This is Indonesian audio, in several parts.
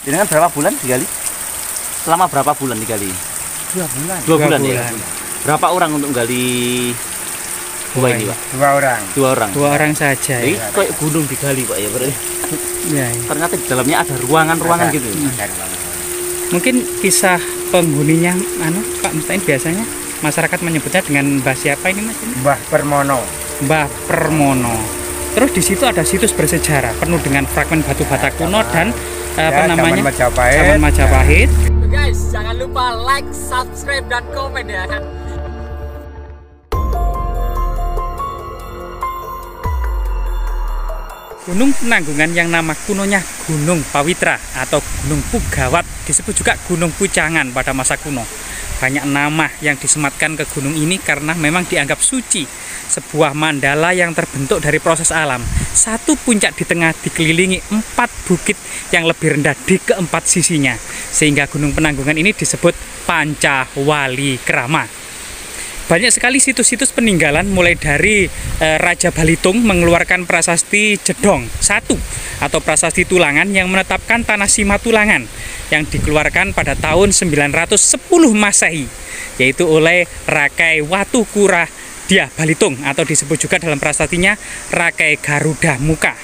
Ini kan berapa bulan digali? Selama berapa bulan digali? 2 bulan. 2 bulan ya. Berapa orang untuk menggali gua ini, Pak? 2 orang. 2 orang. 2 orang saja. Jadi kayak gunung digali, Pak ya berarti. Ya. Ternyata di dalamnya ada ruangan-ruangan gitu. Mungkin kisah penghuninya Pak Mustain biasanya masyarakat menyebutnya dengan mbah siapa ini Mas? Mbah Permono. Mbah Permono. Terus di situ ada situs bersejarah penuh dengan fragmen batu bata kuno dan Zaman Majapahit. Zaman Majapahit. Guys, jangan lupa like, subscribe, dan komen ya. Gunung Penanggungan yang nama kunonya Gunung Pawitra atau Gunung Pugawat, disebut juga Gunung Pucangan pada masa kuno. Banyak nama yang disematkan ke gunung ini karena memang dianggap suci. Sebuah mandala yang terbentuk dari proses alam. Satu puncak di tengah dikelilingi 4 bukit yang lebih rendah di keempat sisinya. Sehingga Gunung Penanggungan ini disebut Pancawali Krama. Banyak sekali situs-situs peninggalan mulai dari Raja Balitung mengeluarkan prasasti Jedong 1 atau prasasti Tulangan yang menetapkan Tanah Sima Tulangan yang dikeluarkan pada tahun 910 Masehi, yaitu oleh Rakai Watu Kura Dia Balitung atau disebut juga dalam prasastinya Rakai Garuda Muka.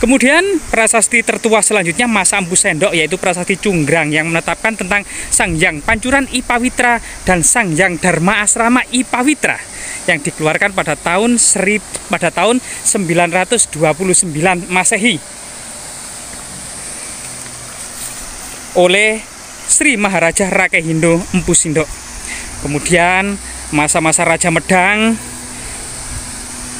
Kemudian prasasti tertua selanjutnya Mas Ampu Sendok, yaitu prasasti Cunggrang yang menetapkan tentang Sang Hyang Pancuran I Pawitra dan Sang Hyang Dharma Asrama I Pawitra yang dikeluarkan pada tahun 929 Masehi oleh Sri Maharaja Rakai Hindo Empu Sindok. Kemudian masa-masa Raja Medang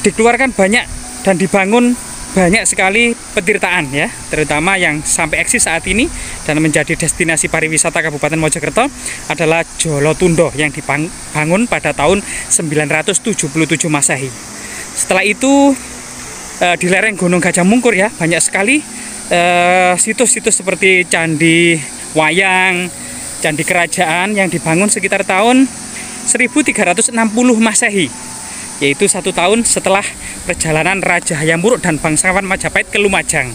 dikeluarkan banyak dan dibangun banyak sekali petirtaan ya, terutama yang sampai eksis saat ini dan menjadi destinasi pariwisata Kabupaten Mojokerto adalah Jolotundo yang dibangun pada tahun 977 Masehi. Setelah itu di lereng Gunung Gajah Mungkur ya, banyak sekali situs-situs seperti Candi Wayang, Candi Kerajaan yang dibangun sekitar tahun 1360 Masehi, yaitu 1 tahun setelah perjalanan Raja Hayam Wuruk dan bangsawan Majapahit ke Lumajang.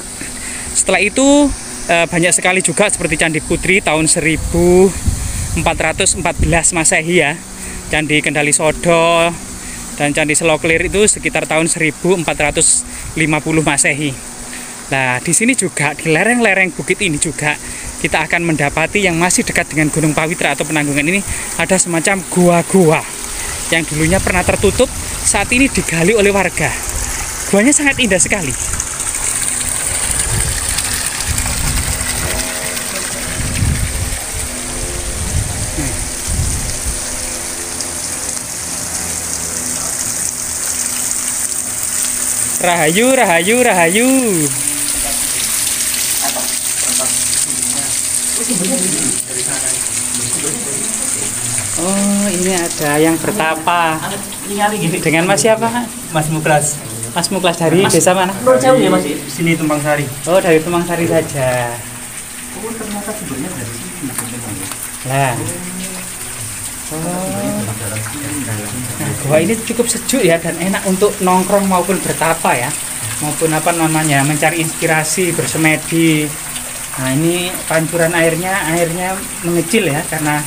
Setelah itu banyak sekali juga seperti Candi Putri tahun 1414 Masehi ya, Candi Kendali Sodo dan Candi Seloklir itu sekitar tahun 1450 Masehi. Nah, di sini juga di lereng-lereng bukit ini juga kita akan mendapati yang masih dekat dengan Gunung Pawitra atau Penanggungan ini ada semacam gua-gua yang dulunya pernah tertutup, saat ini digali oleh warga. Guanya sangat indah sekali. Rahayu, rahayu, rahayu. Oh, ini ada yang bertapa. Dengan Mas siapa? Mas Muklas. Mas Muklas dari desa mana? Jauh ya Mas? Sini Tumpang Sari. Oh, dari Tumpang Sari saja. Oh, ternyata sumbernya dari sini. Lah. Oh. Nah, gua ini cukup sejuk ya dan enak untuk nongkrong maupun bertapa ya. Maupun apa namanya, mencari inspirasi, bersemedi. Nah, ini pancuran airnya mengecil ya karena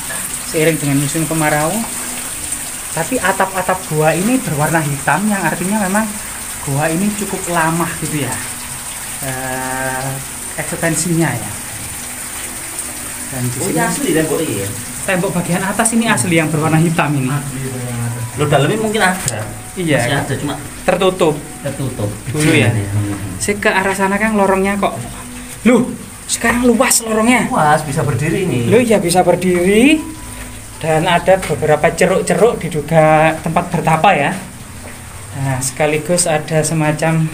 seiring dengan musim kemarau. Tapi atap-atap gua ini berwarna hitam yang artinya memang gua ini cukup lama gitu ya eksistensinya ya. Dan di sini asli tembok ya. Tembok bagian atas ini asli yang berwarna hitam ini. Lo dalamnya mungkin ada. Iya. Masih ada cuma tertutup dulu ya. Saya ke arah sana kan lorongnya kok. Loh, sekarang luas lorongnya. Luas, bisa berdiri ini. Loh ya, bisa berdiri. Dan ada beberapa ceruk-ceruk diduga tempat bertapa ya. Nah, sekaligus ada semacam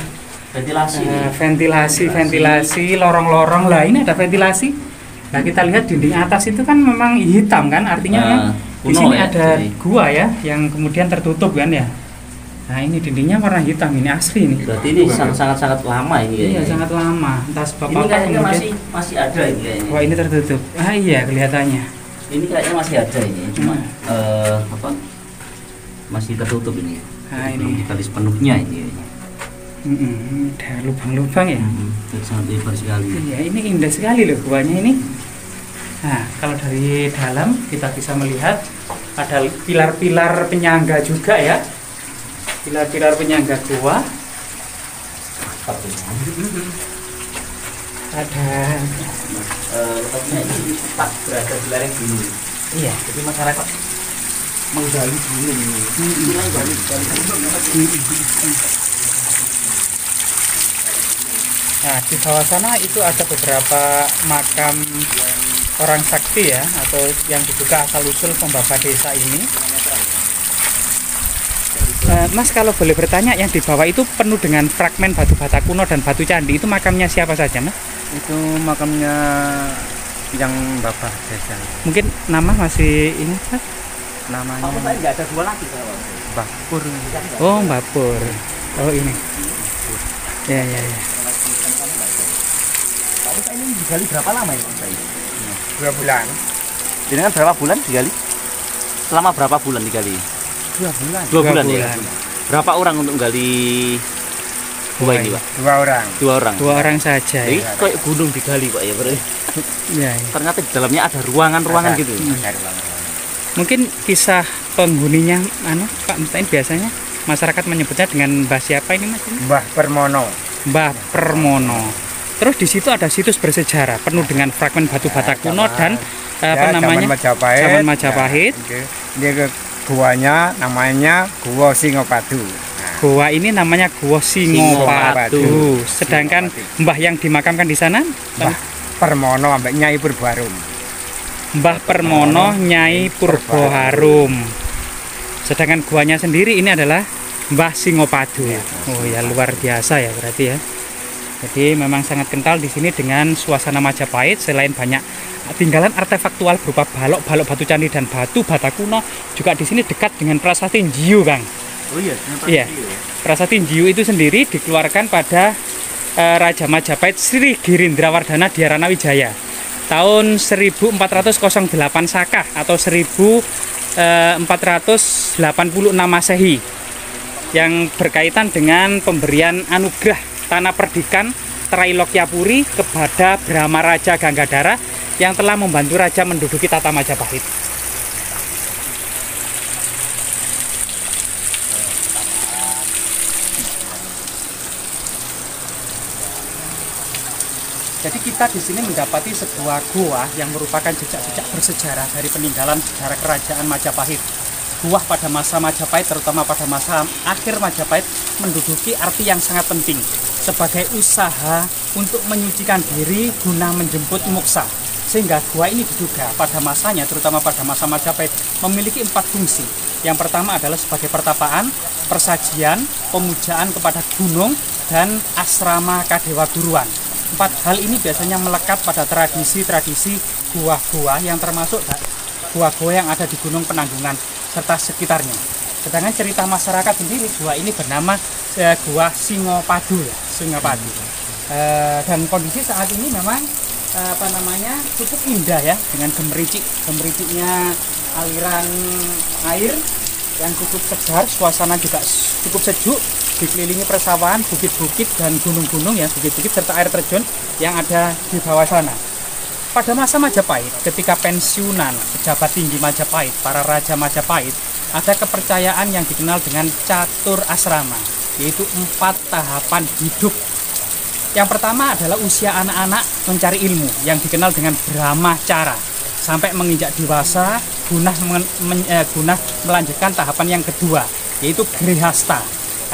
ventilasi, lorong-lorong. Lah, ini ada ventilasi. Nah, kita lihat dinding atas itu kan memang hitam kan, artinya di sini ya, ada gua ya yang kemudian tertutup kan ya. Nah, ini dindingnya warna hitam, ini asli nih. Berarti ini sangat-sangat lama ini. Iya, sangat lama. Entah sebab ini apa kayaknya kemudian masih ada ini kayaknya. Wah, ini tertutup. Ah iya, kelihatannya. Ini kayaknya masih ada ini, cuma masih tertutup ini. Nah, belum ini digali sepenuhnya ini. Ada lubang-lubang ya. Sangat lebar sekali. Iya, ini indah sekali loh guanya ini. Nah, kalau dari dalam kita bisa melihat ada pilar-pilar penyangga juga ya. Pilar-pilar penyangga gua. Ada Letaknya ini pas berada di lereng gunung. iya. Jadi masyarakat menggali gunung ini. Nah, di bawah sana itu ada beberapa makam orang sakti ya, atau yang diduga asal-usul pembaba desa ini. Mas, kalau boleh bertanya, yang di bawah itu penuh dengan fragmen batu bata kuno dan batu candi. Itu makamnya siapa saja, Mas? Itu makamnya yang bapak desa. Mungkin nama masih ini, Mas? Namanya Apa saya nggak ada dua lagi kalau Mbah Pur. Oh, Mbak Pur. Oh, ini. Ya. Tapi saya ini digali berapa lama ya Mas? 2 bulan. Jadi kan berapa bulan digali? Selama berapa bulan digali? 2 bulan. 2 bulan ya. bulan. Berapa orang untuk gali gua ini, Pak? 2 orang. 2 orang. 2 orang saja Jadi ya. kayak gunung digali, Pak ya. Berarti Ya. ternyata di dalamnya ada ruangan-ruangan Ada. gitu. Ada ruangan. Mungkin kisah penghuninya Pak Mustain biasanya masyarakat menyebutnya dengan Mbah siapa ini, Mas? Mbah Permono. Mbah Permono. Terus di situ ada situs bersejarah penuh dengan fragmen batu bata kuno dan apa namanya? Zaman Majapahit. Zaman Majapahit. Ya, dia ke guanya namanya Gua Singopadu. Gua ini namanya Gua Singopadu. Singopadu. Sedangkan Singopadu. Mbah yang dimakamkan di sana, Mbah Permono ambek Nyai Purbaharum. Mbah Permono Nyai Purboharum. Sedangkan guanya sendiri ini adalah Mbah Singopadu. Oh ya, luar biasa ya berarti ya. Jadi memang sangat kental di sini dengan suasana Majapahit. Selain banyak tinggalan artefaktual berupa balok-balok batu candi dan batu bata kuno, juga di sini dekat dengan Prasasti Njiu, Kang. Oh iya, Iya. Prasasti Njiu itu sendiri dikeluarkan pada Raja Majapahit Sri Girindrawardhana Dhyarana Wijaya tahun 1408 Saka atau 1486 Masehi, yang berkaitan dengan pemberian anugerah tanah perdikan Trailokyapuri kepada Brahma Raja Ganggadhara yang telah membantu raja menduduki tata Majapahit. Jadi kita di sini mendapati sebuah gua yang merupakan jejak-jejak bersejarah dari peninggalan sejarah kerajaan Majapahit. Gua pada masa Majapahit, terutama pada masa akhir Majapahit, menduduki arti yang sangat penting sebagai usaha untuk menyucikan diri guna menjemput moksa. Sehingga gua ini diduga pada masanya, terutama pada masa Majapahit, memiliki 4 fungsi. Yang pertama adalah sebagai pertapaan, persajian, pemujaan kepada gunung, dan asrama kadewa guruan. 4 hal ini biasanya melekat pada tradisi-tradisi gua-gua yang termasuk gua-gua yang ada di Gunung Penanggungan serta sekitarnya. Sedangkan cerita masyarakat sendiri, gua ini bernama Gua Singopadu ya, Singopadu. Dan kondisi saat ini memang cukup indah ya, dengan gemericiknya aliran air yang cukup segar, suasana juga cukup sejuk, dikelilingi persawahan, bukit-bukit dan gunung-gunung ya, bukit-bukit serta air terjun yang ada di bawah sana. Pada masa Majapahit, ketika pensiunan pejabat tinggi Majapahit, para raja Majapahit, ada kepercayaan yang dikenal dengan catur asrama, yaitu 4 tahapan hidup. Yang pertama adalah usia anak-anak mencari ilmu yang dikenal dengan Brahmacara, sampai menginjak dewasa guna melanjutkan tahapan yang kedua, yaitu Grihasta,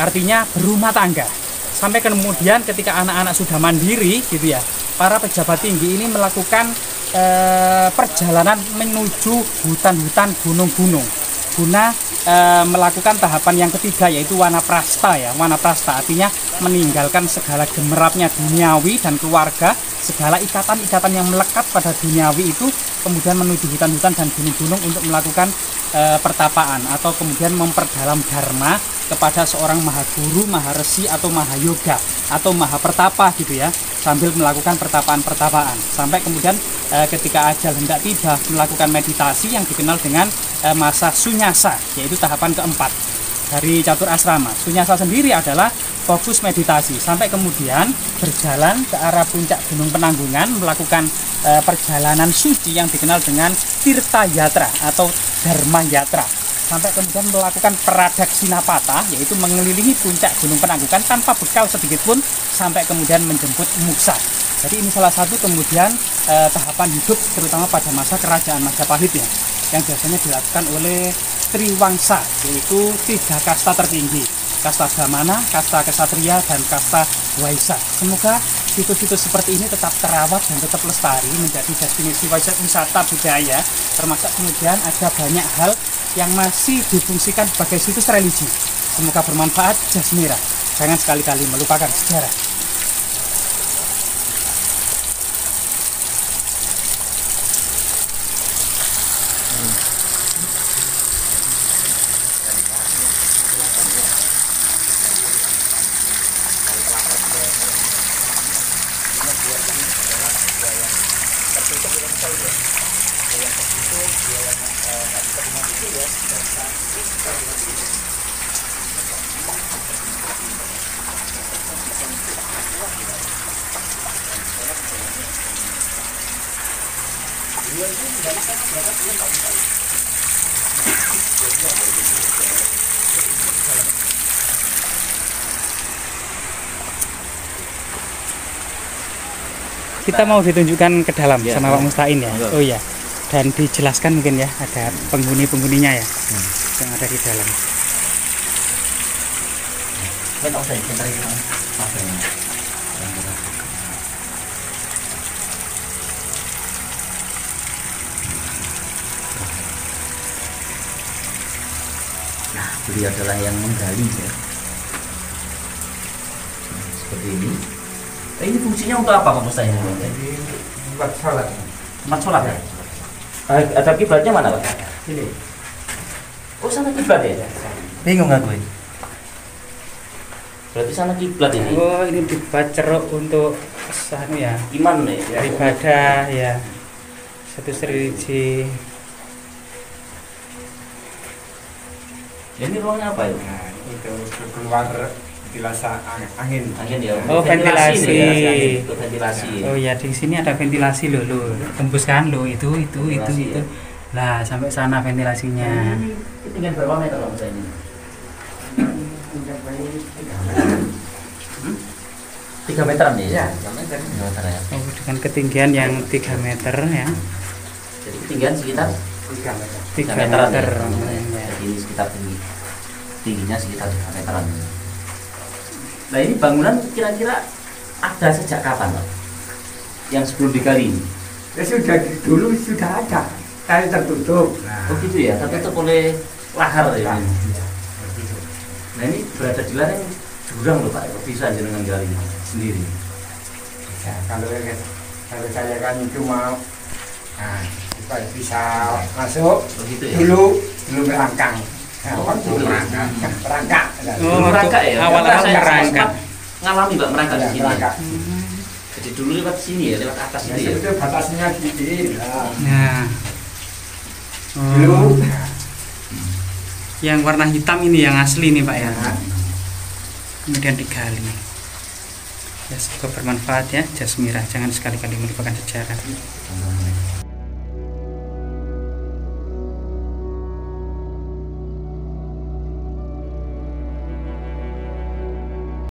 artinya berumah tangga. Sampai kemudian ketika anak-anak sudah mandiri gitu ya, para pejabat tinggi ini melakukan perjalanan menuju hutan-hutan gunung-gunung guna melakukan tahapan yang ketiga, yaitu wanaprasta ya. Wanaprasta artinya meninggalkan segala gemerapnya duniawi dan keluarga, segala ikatan-ikatan yang melekat pada duniawi itu, kemudian menuju hutan-hutan dan gunung-gunung untuk melakukan pertapaan atau kemudian memperdalam dharma kepada seorang mahaguru, maharesi atau mahayoga atau mahapertapa gitu ya, sambil melakukan pertapaan-pertapaan sampai kemudian ketika ajal hendak tiba melakukan meditasi yang dikenal dengan masa sunyasa, yaitu tahapan keempat dari catur asrama. Sunyasa sendiri adalah fokus meditasi sampai kemudian berjalan ke arah puncak Gunung Penanggungan melakukan perjalanan suci yang dikenal dengan Tirta Yatra atau Dharma Yatra, sampai kemudian melakukan Pradaksina Patah, yaitu mengelilingi puncak Gunung Penanggungan tanpa bekal sedikit pun sampai kemudian menjemput Muksa. Jadi ini salah satu kemudian tahapan hidup terutama pada masa kerajaan Majapahit ya, yang biasanya dilakukan oleh Triwangsa, yaitu 3 kasta tertinggi, kasta Brahmana, kasta Ksatria, dan kasta Waisya. Semoga situs-situs seperti ini tetap terawat dan tetap lestari menjadi destinasi wisata budaya, termasuk kemudian ada banyak hal yang masih difungsikan sebagai situs religi. Semoga bermanfaat. Jasmira, jangan sekali-kali melupakan sejarah. Kita mau ditunjukkan ke dalam Ya, sama Pak Mustain ya. Enggak. Oh ya. Dan dijelaskan mungkin ya, ada penghuni-penghuninya ya yang ada di dalam. Nah, beliau adalah yang menggali ya. Seperti ini. Ini fungsinya untuk apa Pak Musta ini? Buat sholat. Tempat sholat ya? Ada kiblatnya mana Pak? Ini. Oh, sana kiblat ya? Bingung nggak gue? Berarti sana kiblat ini. Oh, ini dibuat ceruk untuk anu ya, Iman ya? ibadah ya. Satu religi. Ini ruangnya apa ya? Nah, itu keluar ventilasi angin. Angin ya? Oh, ventilasi. ini ya, untuk ventilasi. Oh ya, di sini ada ventilasi loh. Tembuskan loh itu. Ventilasi, ya. Lah, sampai sana ventilasinya. Ini tinggal berapa meter Pak Musta ini? 3 meteran nih ya? 3 meter ya. Oh, dengan ketinggian yang 3 meter ya. Jadi ketinggian sekitar 3 meter. 3 meteran meter. ya. Jadi ini sekitar tingginya sekitar 3 meteran. Nah ini bangunan kira-kira ada sejak kapan Pak? Yang sebelum digali ini? Ya sudah dulu sudah ada, tapi tertutup. Nah, Oh gitu ya, tertutup oleh lahar ya. ya. Nah ini berada di lereng jurang loh Pak, bisa jenengan gali sendiri. Ya, kalau saya kan cuma supaya bisa masuk Oh gitu ya. dulu merangkang. Nah, Oh, waktu dulu. merangkak. Oh, merangkak ya. awal-awal Saya merangkak. sempat ngalami Mbak merangkak di Ya, sini. merangkak. Jadi dulu lewat sini ya, lewat atas Ya, itu ya. itu batasnya gini. Nah, Nah. dulu. Oh, yang warna hitam ini yang asli nih Pak ya. Nah, Kemudian digali. Ya, semoga bermanfaat ya, Jasmira. Jangan sekali-kali melupakan sejarah.